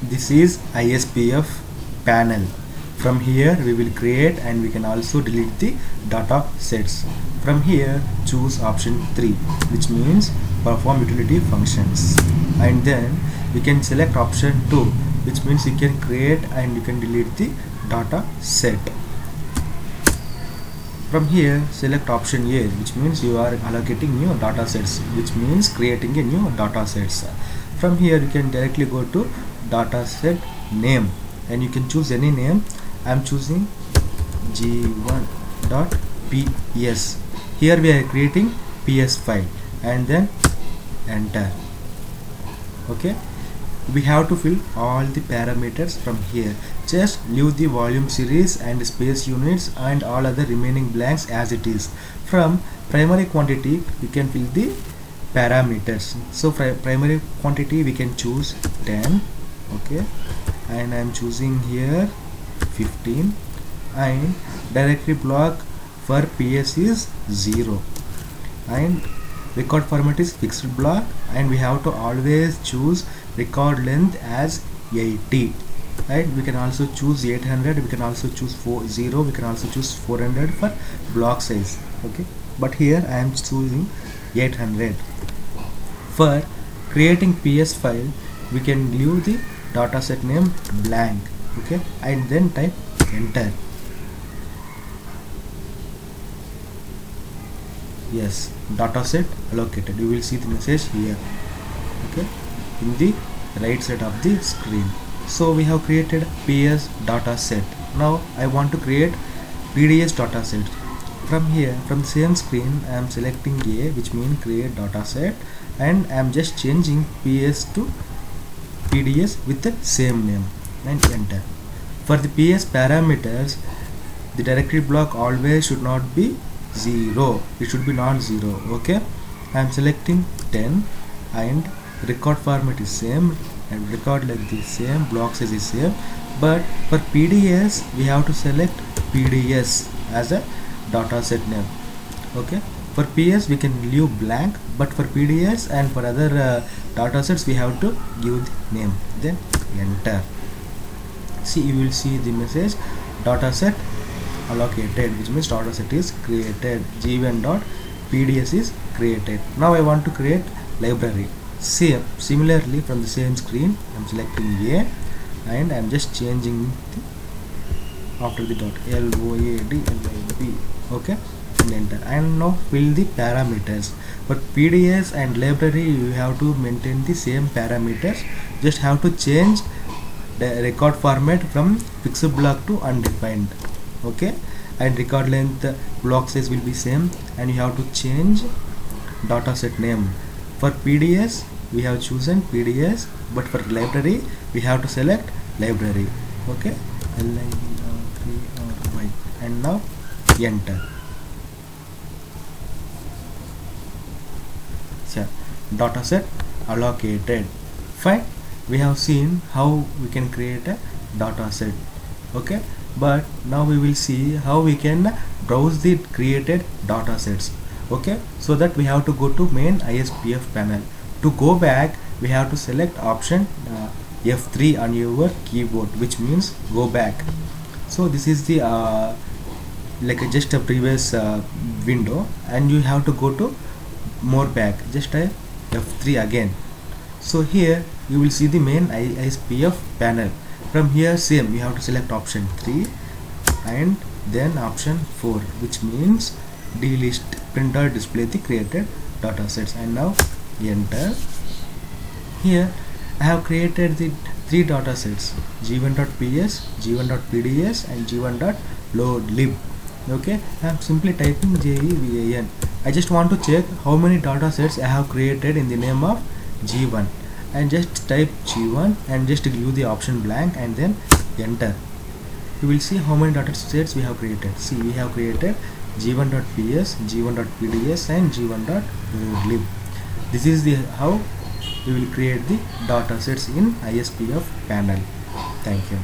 This is ISPF panel. From here we will create and we can also delete the data sets. From here choose option 3, which means perform utility functions, and then we can select option 2, which means you can create and you can delete the data set. From here select option A, which means you are allocating new data sets, which means creating a new data sets. From here you can directly go to data set name and you can choose any name. I am choosing g1.ps. Here we are creating ps file and then enter. Okay, we have to fill all the parameters from here. Just leave the volume series and space units and all other remaining blanks as it is. From primary quantity we can fill the parameters. So for primary quantity we can choose 10. Okay, and I am choosing here 15, and directory block for ps is 0, and record format is fixed block, and we have to always choose record length as 80. Right, we can also choose 800, we can also choose 40, we can also choose 400 for block size. Okay, but here I am choosing 800. For creating ps file we can leave the dataset name blank. Okay, and then type enter. Yes, dataset allocated. You will see the message here. Okay, in the right side of the screen. So we have created ps dataset. Now I want to create pds dataset. From here, from the same screen, I am selecting A, which means create dataset, and I am just changing ps to pds with the same name and enter. For the ps parameters, the directory block always should not be 0, it should be non-zero. Okay, I am selecting 10 and record format is same and record like the same, block size is same, but for pds we have to select pds as a dataset name. Okay, for ps we can leave blank, but for pds and for other datasets we have to give the name, then enter. See, you will see the message dataset allocated, which means dataset is created, g1.pds is created. Now I want to create library. Similarly from the same screen I am selecting A and I am just changing the after the dot load. Okay, and enter, and now fill the parameters. For pds and library you have to maintain the same parameters, just have to change the record format from fixed block to undefined. Okay, and record length, block size will be same, and you have to change dataset name. For pds we have chosen pds, but for library we have to select library. Okay, L-I-B-R-3-R-Y, and now enter. So dataset allocated. Fine, we have seen how we can create a dataset. Okay, but now we will see how we can browse the created datasets. Okay, so that we have to go to main ISPF panel. To go back we have to select option F3 on your keyboard, which means go back. So this is the like just a previous window, and you have to go to more back, just type F3 again. So here you will see the main ISPF panel. From here same, you have to select option 3 and then option 4, which means delist, print or display the created datasets, and now enter. Here I have created the 3 datasets, g1.ps, g1.pds and g1.loadlib. Okay, I am simply typing JEVAN. I just want to check how many datasets I have created in the name of g1, and just type g1 and just give the option blank and then enter. You will see how many datasets we have created. See, we have created g1.ps, g1.pds and g1.loadlib. This is the how we will create the datasets in ISPF panel. Thank you.